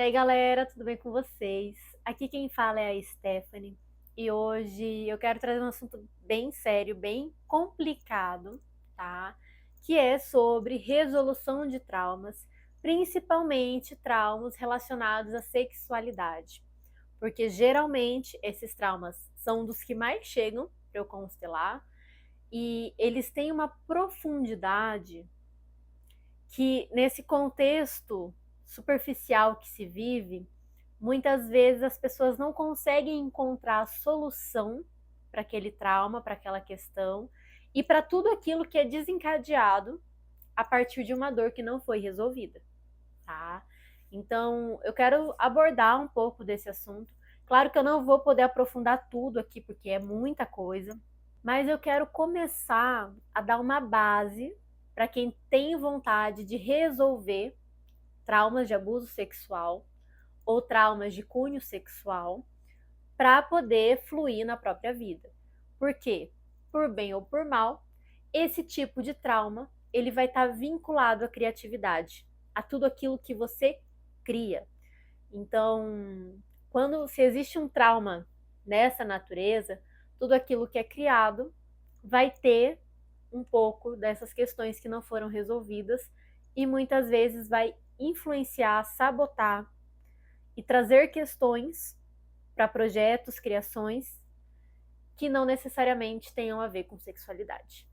E aí, galera, tudo bem com vocês? Aqui quem fala é a Stephanie e hoje eu quero trazer um assunto bem sério, bem complicado, tá? Que é sobre resolução de traumas, principalmente traumas relacionados à sexualidade, porque geralmente esses traumas são dos que mais chegam para eu constelar e eles têm uma profundidade que, nesse contexto superficial que se vive, muitas vezes as pessoas não conseguem encontrar a solução para aquele trauma, para aquela questão e para tudo aquilo que é desencadeado a partir de uma dor que não foi resolvida, tá? Então, eu quero abordar um pouco desse assunto. Claro que eu não vou poder aprofundar tudo aqui, porque é muita coisa, mas eu quero começar a dar uma base para quem tem vontade de resolver traumas de abuso sexual ou traumas de cunho sexual para poder fluir na própria vida. Por quê? Por bem ou por mal, esse tipo de trauma ele vai estar vinculado à criatividade, a tudo aquilo que você cria. Então, quando se existe um trauma nessa natureza, tudo aquilo que é criado vai ter um pouco dessas questões que não foram resolvidas e muitas vezes vai influenciar, sabotar e trazer questões para projetos, criações que não necessariamente tenham a ver com sexualidade.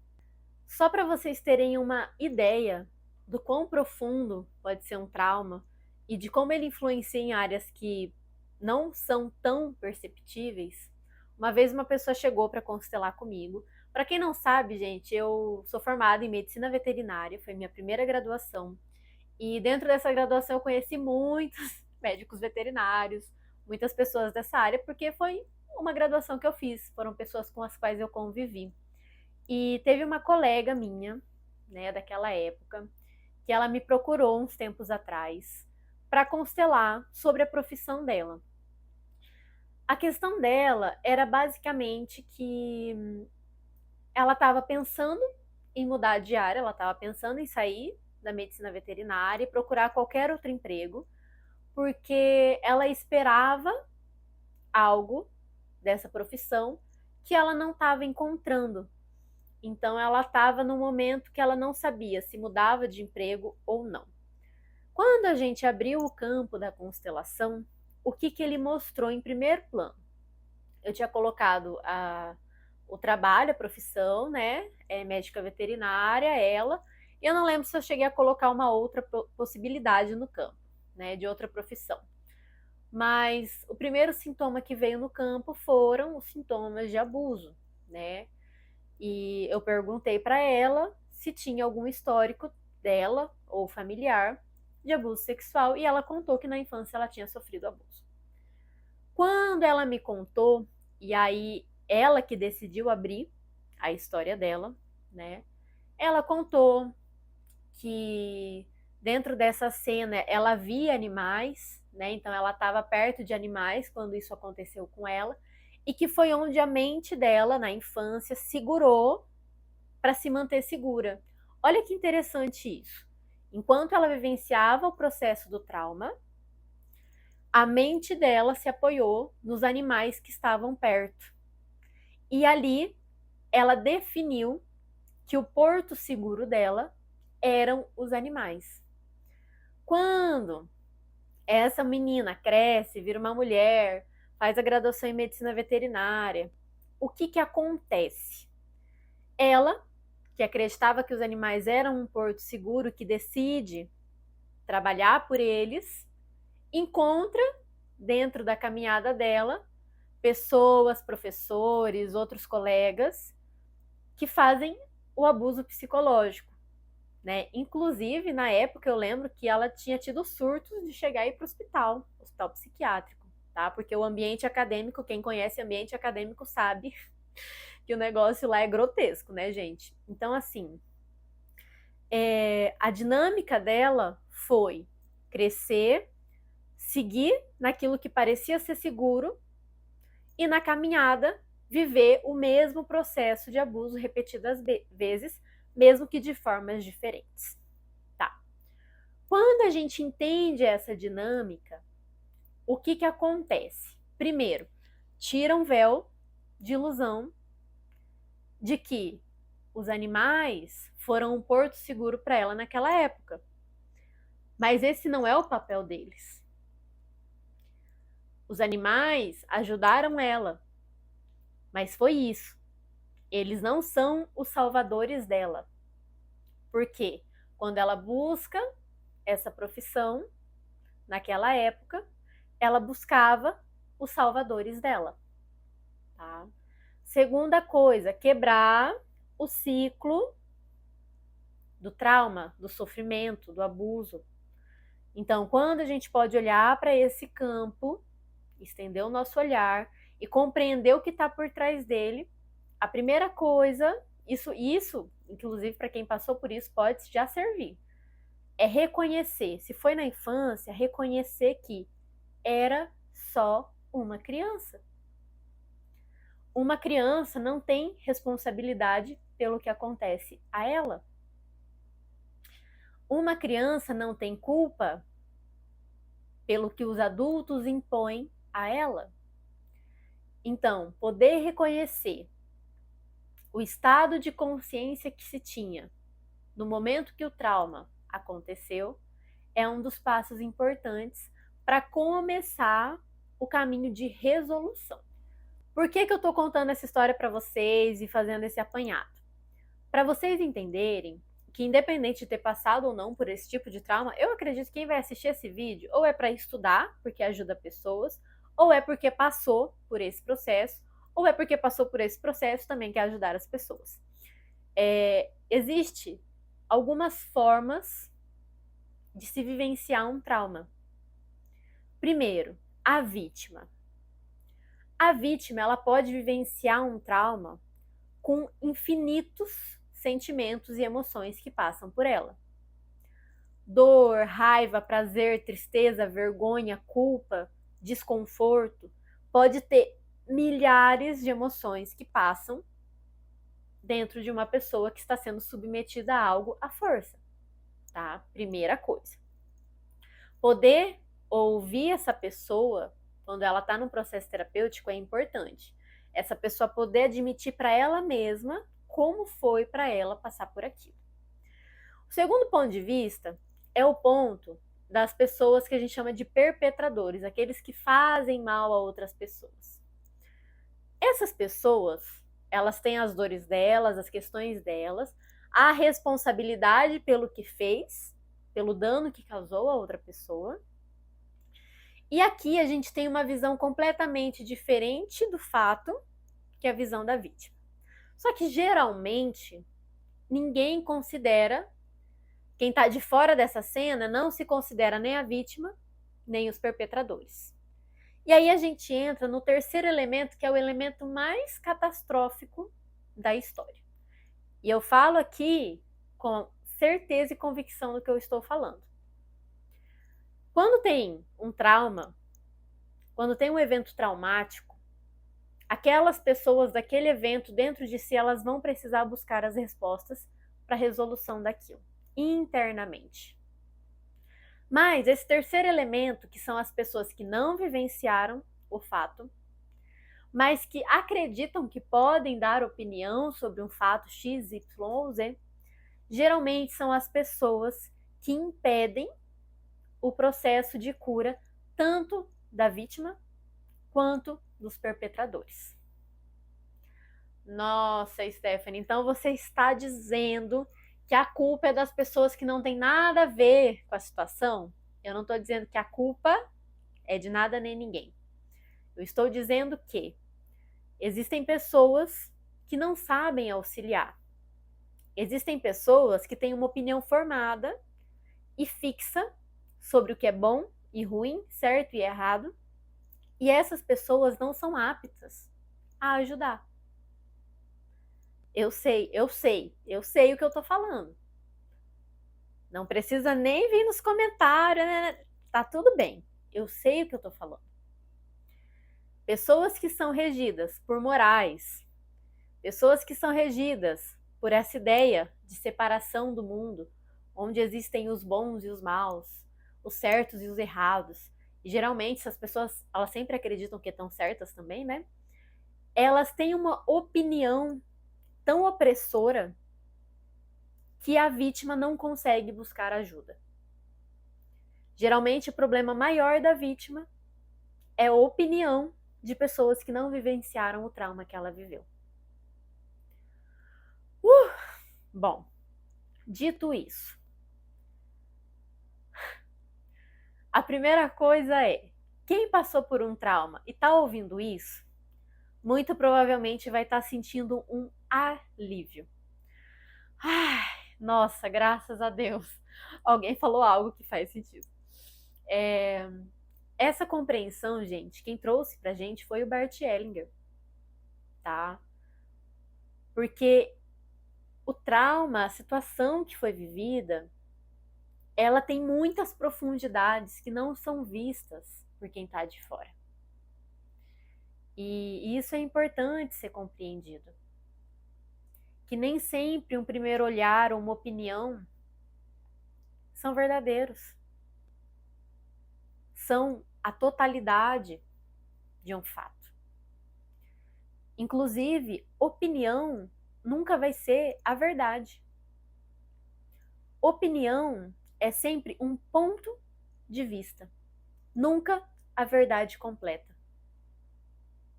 Só para vocês terem uma ideia do quão profundo pode ser um trauma e de como ele influencia em áreas que não são tão perceptíveis, uma vez uma pessoa chegou para constelar comigo. Para quem não sabe, gente, eu sou formada em medicina veterinária, foi minha primeira graduação. E dentro dessa graduação eu conheci muitos médicos veterinários, muitas pessoas dessa área, porque foi uma graduação que eu fiz, foram pessoas com as quais eu convivi. E teve uma colega minha, né, daquela época, que ela me procurou uns tempos atrás para constelar sobre a profissão dela. A questão dela era basicamente que ela estava pensando em mudar de área, ela estava pensando em sair da medicina veterinária e procurar qualquer outro emprego, porque ela esperava algo dessa profissão que ela não estava encontrando. Então ela estava num momento que ela não sabia se mudava de emprego ou não. Quando a gente abriu o campo da constelação, o que ele mostrou em primeiro plano? Eu tinha colocado o trabalho, a profissão, né? Médica veterinária, ela. E eu não lembro se eu cheguei a colocar uma outra possibilidade no campo, né? De outra profissão. Mas o primeiro sintoma que veio no campo foram os sintomas de abuso, né? E eu perguntei para ela se tinha algum histórico dela ou familiar de abuso sexual e ela contou que na infância ela tinha sofrido abuso. Quando ela me contou, e aí ela que decidiu abrir a história dela, né? Ela contou que dentro dessa cena ela via animais, né? Então ela estava perto de animais quando isso aconteceu com ela, e que foi onde a mente dela, na infância, segurou para se manter segura. Olha que interessante isso. Enquanto ela vivenciava o processo do trauma, a mente dela se apoiou nos animais que estavam perto. E ali ela definiu que o porto seguro dela eram os animais. Quando essa menina cresce, vira uma mulher, faz a graduação em medicina veterinária, o que acontece? Ela, que acreditava que os animais eram um porto seguro, que decide trabalhar por eles, encontra dentro da caminhada dela pessoas, professores, outros colegas que fazem o abuso psicológico, né? Inclusive, na época, eu lembro que ela tinha tido surtos de chegar e ir para o hospital psiquiátrico, tá? Porque o ambiente acadêmico, quem conhece ambiente acadêmico sabe que o negócio lá é grotesco, né, gente? Então, assim, a dinâmica dela foi crescer, seguir naquilo que parecia ser seguro e na caminhada viver o mesmo processo de abuso repetidas vezes, mesmo que de formas diferentes. Tá. Quando a gente entende essa dinâmica, o que acontece? Primeiro, tira um véu de ilusão de que os animais foram um porto seguro para ela naquela época. Mas esse não é o papel deles. Os animais ajudaram ela, mas foi isso. Eles não são os salvadores dela. Por quê? Quando ela busca essa profissão, naquela época, ela buscava os salvadores dela. Tá? Segunda coisa, quebrar o ciclo do trauma, do sofrimento, do abuso. Então, quando a gente pode olhar para esse campo, estender o nosso olhar e compreender o que está por trás dele, a primeira coisa, isso inclusive para quem passou por isso, pode já servir. É reconhecer, se foi na infância, reconhecer que era só uma criança. Uma criança não tem responsabilidade pelo que acontece a ela. Uma criança não tem culpa pelo que os adultos impõem a ela. Então, poder reconhecer o estado de consciência que se tinha no momento que o trauma aconteceu é um dos passos importantes para começar o caminho de resolução. Por que eu estou contando essa história para vocês e fazendo esse apanhado? Para vocês entenderem que, independente de ter passado ou não por esse tipo de trauma, eu acredito que quem vai assistir esse vídeo ou é para estudar, porque ajuda pessoas, ou é porque passou por esse processo, ou é porque passou por esse processo também quer ajudar as pessoas. Existe algumas formas de se vivenciar um trauma. Primeiro, a vítima. A vítima, ela pode vivenciar um trauma com infinitos sentimentos e emoções que passam por ela. Dor, raiva, prazer, tristeza, vergonha, culpa, desconforto. Pode ter milhares de emoções que passam dentro de uma pessoa que está sendo submetida a algo à força, tá? Primeira coisa. Poder ouvir essa pessoa quando ela está num processo terapêutico é importante. Essa pessoa poder admitir para ela mesma como foi para ela passar por aquilo. O segundo ponto de vista é o ponto das pessoas que a gente chama de perpetradores, aqueles que fazem mal a outras pessoas. Essas pessoas, elas têm as dores delas, as questões delas, a responsabilidade pelo que fez, pelo dano que causou a outra pessoa. E aqui a gente tem uma visão completamente diferente do fato que é a visão da vítima. Só que geralmente ninguém considera, quem está de fora dessa cena não se considera nem a vítima, nem os perpetradores. E aí a gente entra no terceiro elemento, que é o elemento mais catastrófico da história. E eu falo aqui com certeza e convicção do que eu estou falando. Quando tem um trauma, quando tem um evento traumático, aquelas pessoas daquele evento dentro de si, elas vão precisar buscar as respostas para a resolução daquilo, internamente. Mas esse terceiro elemento, que são as pessoas que não vivenciaram o fato, mas que acreditam que podem dar opinião sobre um fato X, Y ou Z, geralmente são as pessoas que impedem o processo de cura tanto da vítima quanto dos perpetradores. Nossa, Stephanie, então você está dizendo que a culpa é das pessoas que não têm nada a ver com a situação? Eu não estou dizendo que a culpa é de nada nem ninguém. Eu estou dizendo que existem pessoas que não sabem auxiliar. Existem pessoas que têm uma opinião formada e fixa sobre o que é bom e ruim, certo e errado, e essas pessoas não são aptas a ajudar. Eu sei o que eu tô falando. Não precisa nem vir nos comentários, né? Tá tudo bem. Eu sei o que eu tô falando. Pessoas que são regidas por morais, pessoas que são regidas por essa ideia de separação do mundo, onde existem os bons e os maus, os certos e os errados, e geralmente essas pessoas, elas sempre acreditam que estão certas também, né? Elas têm uma opinião tão opressora que a vítima não consegue buscar ajuda. Geralmente o problema maior da vítima é a opinião de pessoas que não vivenciaram o trauma que ela viveu. Bom, dito isso, a primeira coisa é, quem passou por um trauma e está ouvindo isso, muito provavelmente vai estar sentindo um alívio. Ai, nossa, graças a Deus, alguém falou algo que faz sentido. Essa compreensão, gente, quem trouxe pra gente foi o Bert Hellinger, tá? Porque o trauma, a situação que foi vivida, ela tem muitas profundidades que não são vistas por quem está de fora. E isso é importante ser compreendido. Que nem sempre um primeiro olhar ou uma opinião são verdadeiros. São a totalidade de um fato. Inclusive, opinião nunca vai ser a verdade. Opinião é sempre um ponto de vista, nunca a verdade completa.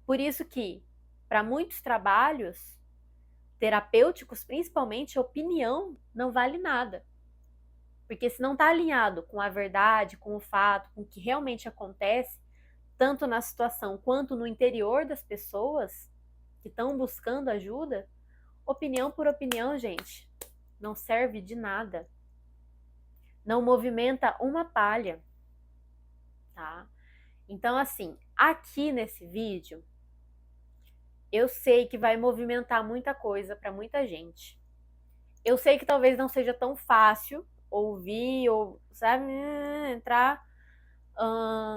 Por isso que, para muitos trabalhos terapêuticos, principalmente, a opinião não vale nada. Porque se não está alinhado com a verdade, com o fato, com o que realmente acontece, tanto na situação quanto no interior das pessoas que estão buscando ajuda, opinião por opinião, gente, não serve de nada. Não movimenta uma palha, tá? Então, assim, aqui nesse vídeo, eu sei que vai movimentar muita coisa para muita gente. Eu sei que talvez não seja tão fácil ouvir ou, sabe, entrar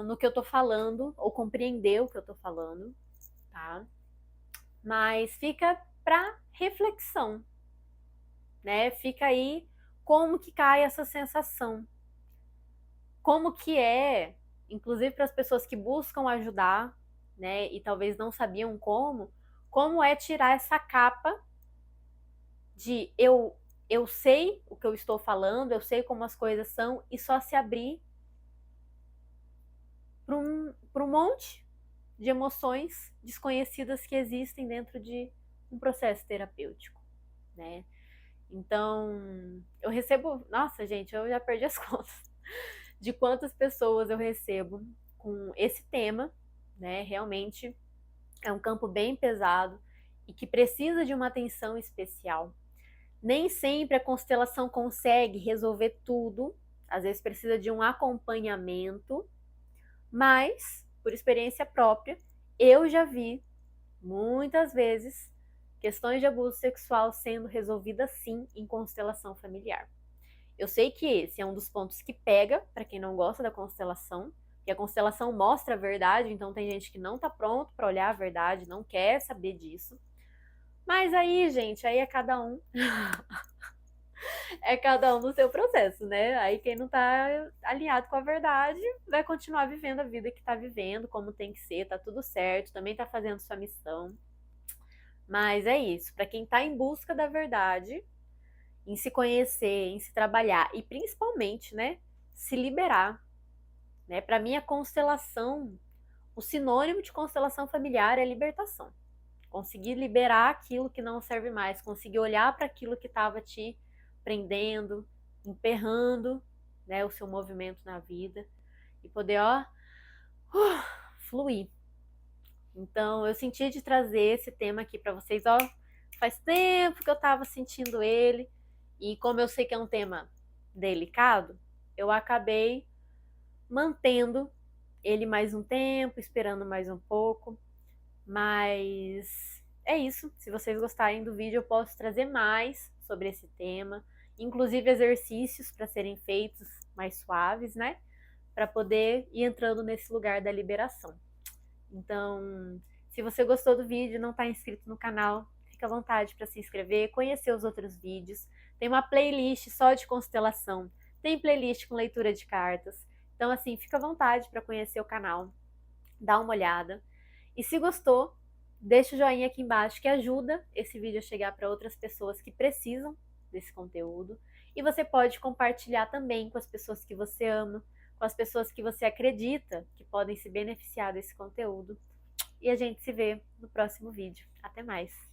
no que eu tô falando ou compreender o que eu tô falando, tá? Mas fica para reflexão, né? Fica aí como que cai essa sensação. Como que é, inclusive para as pessoas que buscam ajudar, né, e talvez não sabiam como é tirar essa capa de eu sei o que eu estou falando, eu sei como as coisas são, e só se abrir para um monte de emoções desconhecidas que existem dentro de um processo terapêutico, né? Então, eu recebo, nossa, gente, eu já perdi as contas de quantas pessoas eu recebo com esse tema, né? Realmente é um campo bem pesado e que precisa de uma atenção especial. Nem sempre a constelação consegue resolver tudo, às vezes precisa de um acompanhamento, mas, por experiência própria, eu já vi muitas vezes questões de abuso sexual sendo resolvidas sim em constelação familiar. Eu sei que esse é um dos pontos que pega para quem não gosta da constelação, que a constelação mostra a verdade, então tem gente que não está pronto para olhar a verdade, não quer saber disso. Mas aí, gente, aí é cada um. É cada um no seu processo, né? Aí quem não tá alinhado com a verdade vai continuar vivendo a vida que tá vivendo, como tem que ser, tá tudo certo, também tá fazendo sua missão. Mas é isso, para quem tá em busca da verdade, em se conhecer, em se trabalhar e principalmente, né, se liberar, né? Para mim a constelação, o sinônimo de constelação familiar é libertação. Conseguir liberar aquilo que não serve mais, conseguir olhar para aquilo que estava te prendendo, emperrando, né, o seu movimento na vida e poder, fluir. Então, eu senti de trazer esse tema aqui para vocês, faz tempo que eu estava sentindo ele e como eu sei que é um tema delicado, eu acabei mantendo ele mais um tempo, esperando mais um pouco, mas é isso. Se vocês gostarem do vídeo, eu posso trazer mais sobre esse tema, inclusive exercícios para serem feitos mais suaves, né? Para poder ir entrando nesse lugar da liberação. Então, se você gostou do vídeo e não está inscrito no canal, fica à vontade para se inscrever, conhecer os outros vídeos. Tem uma playlist só de constelação, tem playlist com leitura de cartas, Então, assim, fica à vontade para conhecer o canal, dá uma olhada. E se gostou, deixa o joinha aqui embaixo que ajuda esse vídeo a chegar para outras pessoas que precisam desse conteúdo. E você pode compartilhar também com as pessoas que você ama, com as pessoas que você acredita que podem se beneficiar desse conteúdo. E a gente se vê no próximo vídeo. Até mais!